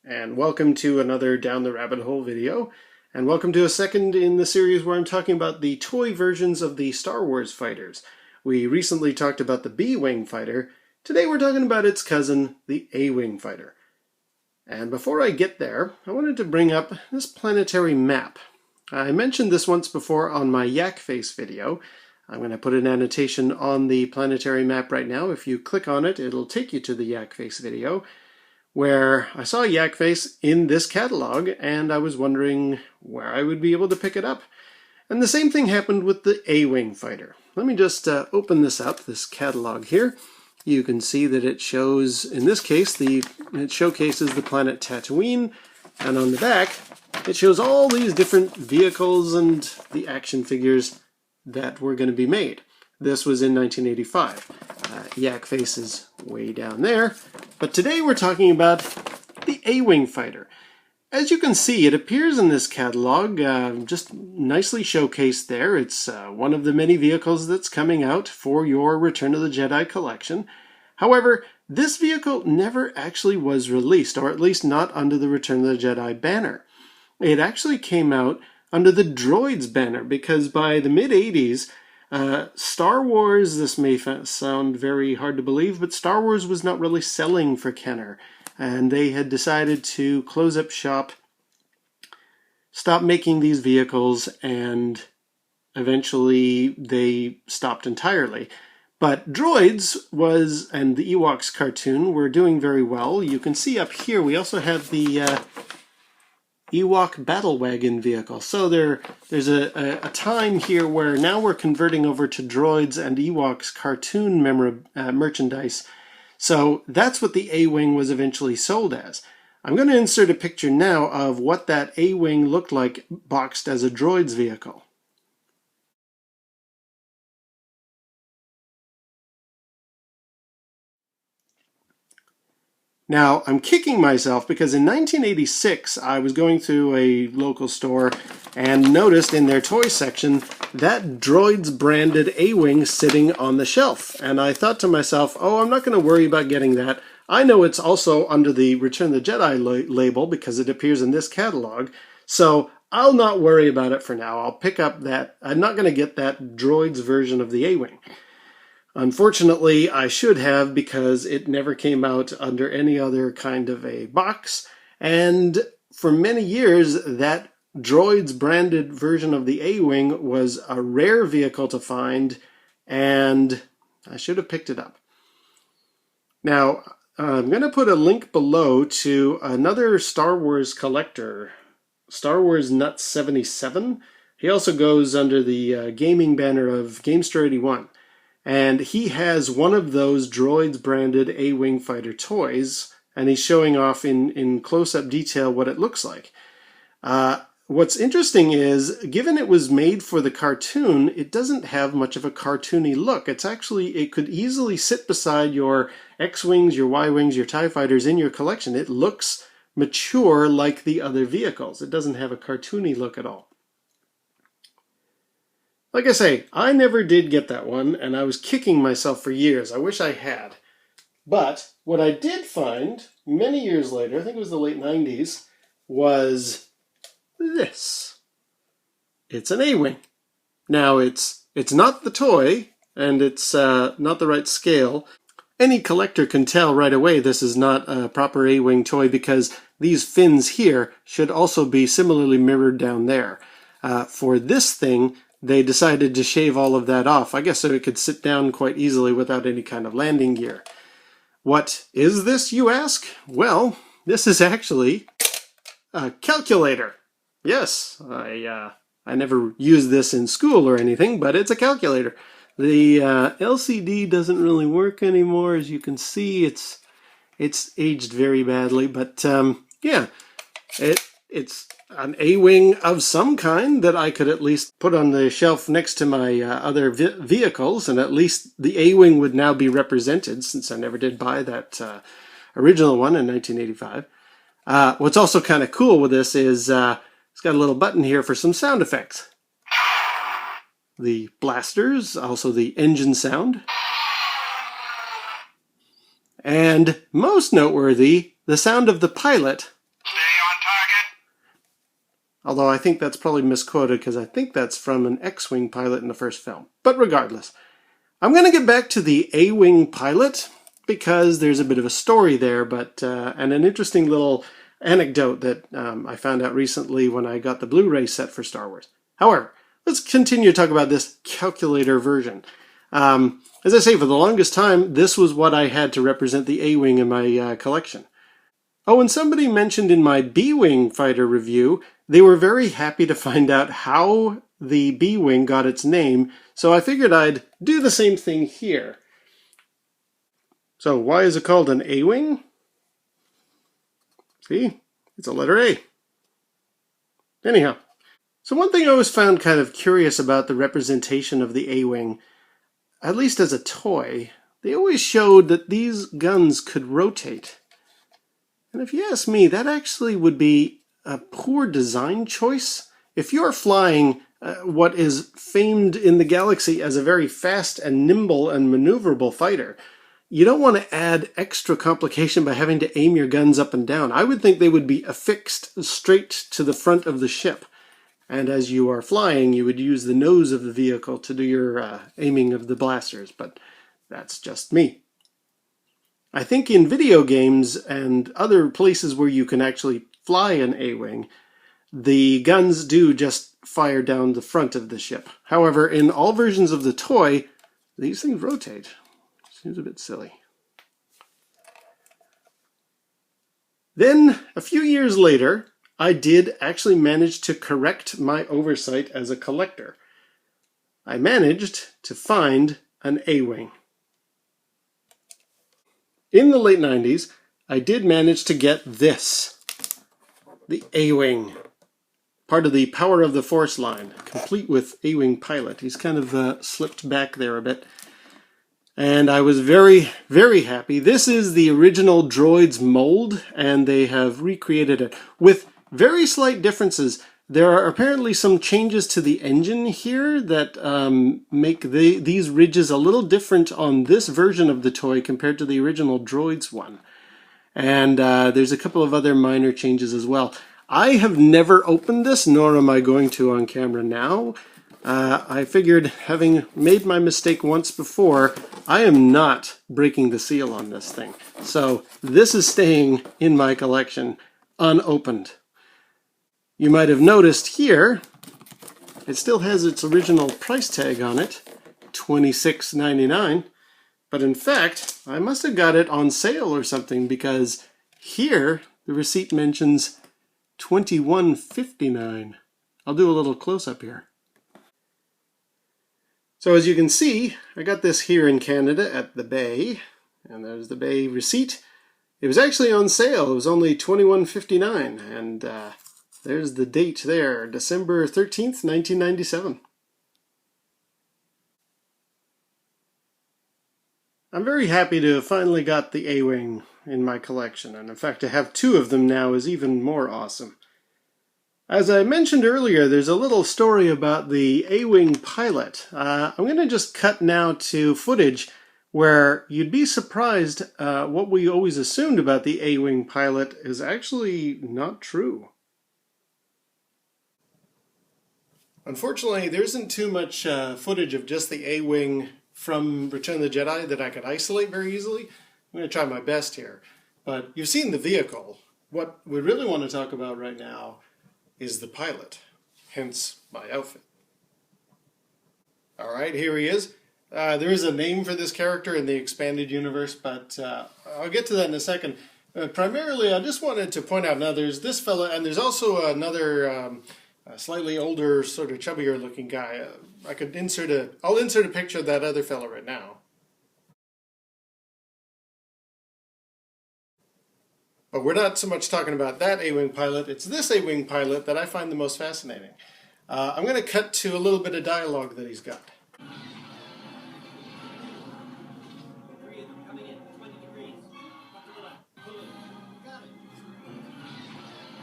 and welcome to another Down the Rabbit Hole video, and welcome to a second in the series where I'm talking about the toy versions of the Star Wars fighters. We recently talked about the B-Wing fighter. Today we're talking about its cousin, the A-Wing fighter. And before I get there, I wanted to bring up this Planetary Map. I mentioned this once before on my Yak Face video. I'm going to put an annotation on the Planetary Map right now. If you click on it, it'll take you to the Yak Face video, where I saw Yak Face in this catalog, and I was wondering where I would be able to pick it up. And the same thing happened with the A-Wing fighter. Let me just open this up, this catalog here. You can see that it shows, in this case, it showcases the planet Tatooine, and on the back, it shows all these different vehicles and the action figures that were going to be made. This was in 1985. Yak Face is way down there. But today we're talking about the A-Wing fighter. As you can see, it appears in this catalog, just nicely showcased there. It's one of the many vehicles that's coming out for your Return of the Jedi collection. However, this vehicle never actually was released, or at least not under the Return of the Jedi banner. It actually came out under the Droids banner, because by the mid-80s, Star Wars, this may sound very hard to believe, but Star Wars was not really selling for Kenner, and they had decided to close up shop, stop making these vehicles, and eventually they stopped entirely. But Droids and the Ewoks cartoon were doing very well. You can see up here we also have the Ewok battle wagon vehicle. So there's a time here where now we're converting over to Droids and Ewoks cartoon merchandise. So that's what the A-Wing was eventually sold as. I'm going to insert a picture now of what that A-Wing looked like boxed as a Droids vehicle. Now, I'm kicking myself because in 1986, I was going through a local store and noticed in their toy section that Droids branded A-Wing sitting on the shelf. And I thought to myself, oh, I'm not going to worry about getting that. I know it's also under the Return of the Jedi label because it appears in this catalog. So I'll not worry about it for now. I'll pick up that. I'm not going to get that Droids version of the A-Wing. Unfortunately, I should have, because it never came out under any other kind of a box, and for many years that Droids branded version of the A-Wing was a rare vehicle to find, and I should have picked it up. Now, I'm going to put a link below to another Star Wars collector, Star Wars Nuts 77. He also goes under the gaming banner of Gamester 81. And he has one of those Droids branded A-Wing fighter toys, and he's showing off in close-up detail what it looks like. What's interesting is, given it was made for the cartoon, it doesn't have much of a cartoony look. It could easily sit beside your X-Wings, your Y-Wings, your TIE Fighters in your collection. It looks mature like the other vehicles. It doesn't have a cartoony look at all. Like I say, I never did get that one, and I was kicking myself for years. I wish I had. But what I did find many years later, I think it was the late 90s, was this. It's an A-Wing. Now, it's not the toy, and it's not the right scale. Any collector can tell right away this is not a proper A-Wing toy, because these fins here should also be similarly mirrored down there. For this thing, they decided to shave all of that off, I guess so it could sit down quite easily without any kind of landing gear. What is this, you ask? Well, this is actually a calculator. Yes, I never used this in school or anything, but it's a calculator. The LCD doesn't really work anymore. As you can see, it's aged very badly, but yeah, it's an A-Wing of some kind that I could at least put on the shelf next to my other vehicles, and at least the A-Wing would now be represented, since I never did buy that original one in 1985. What's also kind of cool with this is it's got a little button here for some sound effects. The blasters, also the engine sound. And most noteworthy, the sound of the pilot Although I think that's probably misquoted because I think that's from an X-Wing pilot in the first film. But regardless, I'm going to get back to the A-Wing pilot because there's a bit of a story there, and an interesting little anecdote that I found out recently when I got the Blu-ray set for Star Wars. However, let's continue to talk about this calculator version. As I say, for the longest time, this was what I had to represent the A-Wing in my collection. Oh, and somebody mentioned in my B-Wing fighter review, they were very happy to find out how the B-Wing got its name, so I figured I'd do the same thing here. So why is it called an A-Wing? See, it's a letter A. Anyhow, so one thing I always found kind of curious about the representation of the A-Wing, at least as a toy, they always showed that these guns could rotate. And if you ask me, that actually would be a poor design choice. If you're flying what is famed in the galaxy as a very fast and nimble and maneuverable fighter, you don't want to add extra complication by having to aim your guns up and down. I would think they would be affixed straight to the front of the ship. And as you are flying, you would use the nose of the vehicle to do your aiming of the blasters, but that's just me. I think in video games and other places where you can actually fly an A-Wing, the guns do just fire down the front of the ship. However, in all versions of the toy, these things rotate. Seems a bit silly. Then, a few years later, I did actually manage to correct my oversight as a collector. I managed to find an A-Wing. In the late 90s, I did manage to get this, the A-Wing, part of the Power of the Force line, complete with A-Wing pilot. He's kind of slipped back there a bit. And I was very, very happy. This is the original droid's mold, and they have recreated it with very slight differences. There are apparently some changes to the engine here that make these ridges a little different on this version of the toy compared to the original droid's one. And there's a couple of other minor changes as well. I have never opened this, nor am I going to on camera now. I figured, having made my mistake once before, I am not breaking the seal on this thing. So this is staying in my collection unopened. You might have noticed here, it still has its original price tag on it, $26.99. But in fact, I must have got it on sale or something, because here the receipt mentions $21.59. I'll do a little close-up here. So as you can see, I got this here in Canada at the Bay, and there's the Bay receipt. It was actually on sale. It was only $21.59, and there's the date there, December 13th, 1997. I'm very happy to have finally got the A-Wing in my collection, and in fact to have two of them now is even more awesome. As I mentioned earlier, there's a little story about the A-Wing pilot. I'm going to just cut now to footage where you'd be surprised what we always assumed about the A-Wing pilot is actually not true. Unfortunately, there isn't too much footage of just the A-Wing from Return of the Jedi that I could isolate very easily. I'm going to try my best here. But you've seen the vehicle. What we really want to talk about right now is the pilot, hence my outfit. Alright, here he is. There is a name for this character in the expanded universe, but I'll get to that in a second. Primarily, I just wanted to point out, now there's this fella, and there's also another slightly older, sort of chubbier looking guy. I'll insert a picture of that other fella right now. But we're not so much talking about that A-Wing pilot, it's this A-Wing pilot that I find the most fascinating. I'm going to cut to a little bit of dialogue that he's got.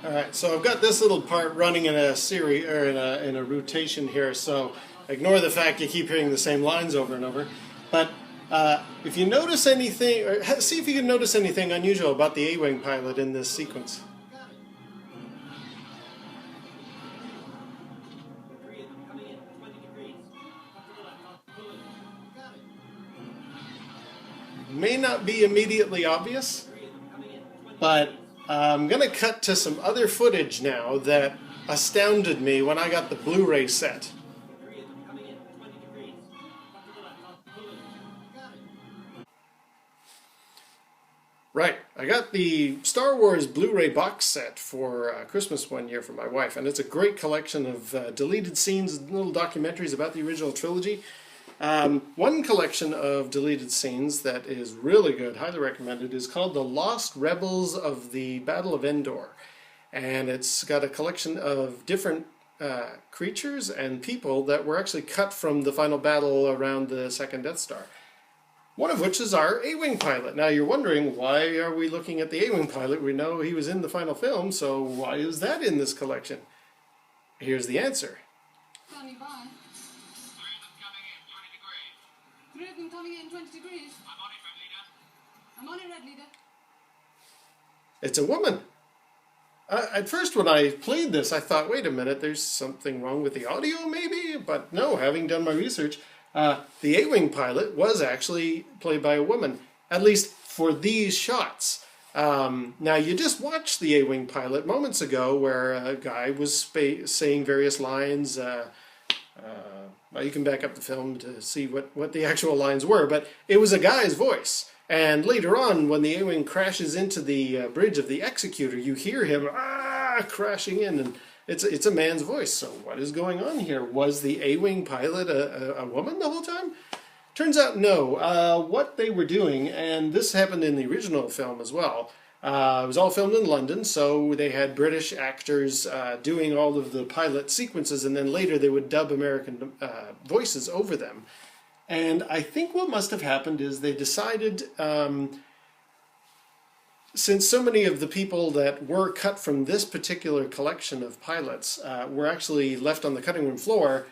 Alright, so I've got this little part running in a series, or in a rotation here, so ignore the fact you keep hearing the same lines over and over. But if you notice anything, or see if you can notice anything unusual about the A-Wing pilot in this sequence. may not be immediately obvious, but I'm going to cut to some other footage now that astounded me when I got the Blu-ray set. Right, I got the Star Wars Blu-ray box set for Christmas one year for my wife, and it's a great collection of deleted scenes and little documentaries about the original trilogy. One collection of deleted scenes that is really good, highly recommended, is called The Lost Rebels of the Battle of Endor. And it's got a collection of different creatures and people that were actually cut from the final battle around the second Death Star. One of which is our A-Wing pilot. Now you're wondering, why are we looking at the A-Wing pilot? We know he was in the final film, so why is that in this collection? Here's the answer. Standing by. 3 of them coming in 20 degrees. I'm on it, Red Leader. It's a woman. At first when I played this, I thought, wait a minute, there's something wrong with the audio maybe? But no, having done my research, the A-Wing pilot was actually played by a woman, at least for these shots. Now, you just watched the A-Wing pilot moments ago where a guy was saying various lines. Well, you can back up the film to see what the actual lines were, but it was a guy's voice. And later on, when the A-Wing crashes into the bridge of the Executor, you hear him crashing in, and it's a man's voice. So what is going on here? Was the A-Wing pilot a woman the whole time? Turns out no. What they were doing, and this happened in the original film as well, it was all filmed in London, so they had British actors doing all of the pilot sequences, and then later they would dub American voices over them. And I think what must have happened is they decided, since so many of the people that were cut from this particular collection of pilots were actually left on the cutting room floor,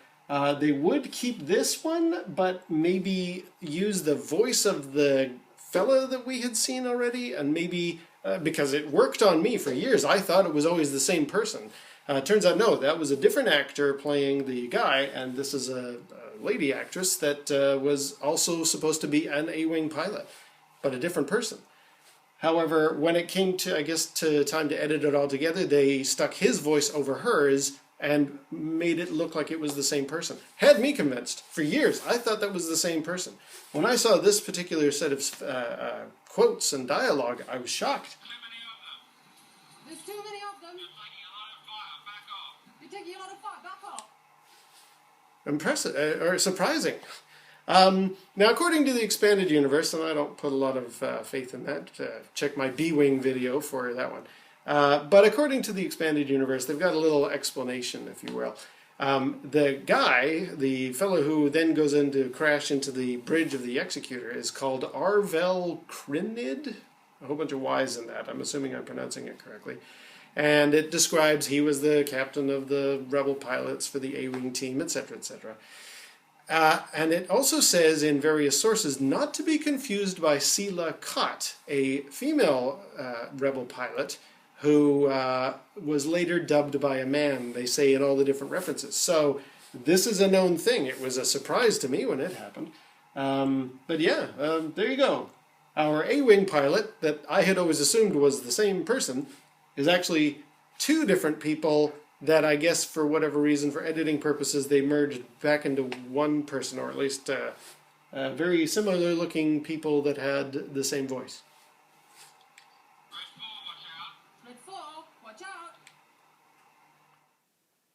they would keep this one, but maybe use the voice of the fella that we had seen already, and maybe, because it worked on me for years, I thought it was always the same person. Turns out no, that was a different actor playing the guy, and this is a lady actress that was also supposed to be an A-Wing pilot, but a different person. However, when it came to, I guess, to time to edit it all together, they stuck his voice over hers and made it look like it was the same person. Had me convinced. For years, I thought that was the same person. When I saw this particular set of quotes and dialogue, I was shocked. There's too many of them. You're taking a lot of fire, back off. Impressive, or surprising. Now, according to the expanded universe, and I don't put a lot of faith in that, check my B-Wing video for that one. But according to the expanded universe, they've got a little explanation, if you will. The guy, the fellow who then goes in to crash into the bridge of the Executor, is called Arvel Crinid. A whole bunch of Y's in that. I'm assuming I'm pronouncing it correctly. And it describes he was the captain of the rebel pilots for the A-Wing team, etc., etc. And it also says in various sources not to be confused by Sela Kott, a female rebel pilot who was later dubbed by a man, they say in all the different references. So this is a known thing. It was a surprise to me when it happened. But yeah, there you go. Our A-Wing pilot that I had always assumed was the same person is actually two different people that I guess for whatever reason, for editing purposes, they merged back into one person, or at least very similar looking people that had the same voice. Red 4, watch out.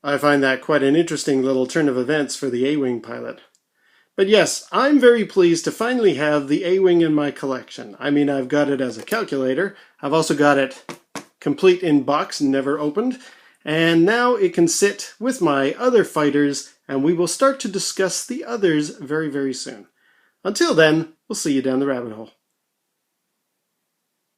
I find that quite an interesting little turn of events for the A-Wing pilot. But yes, I'm very pleased to finally have the A-Wing in my collection. I mean, I've got it as a calculator. I've also got it complete in box, never opened. And now it can sit with my other fighters, and we will start to discuss the others very, very soon. Until then, we'll see you down the rabbit hole.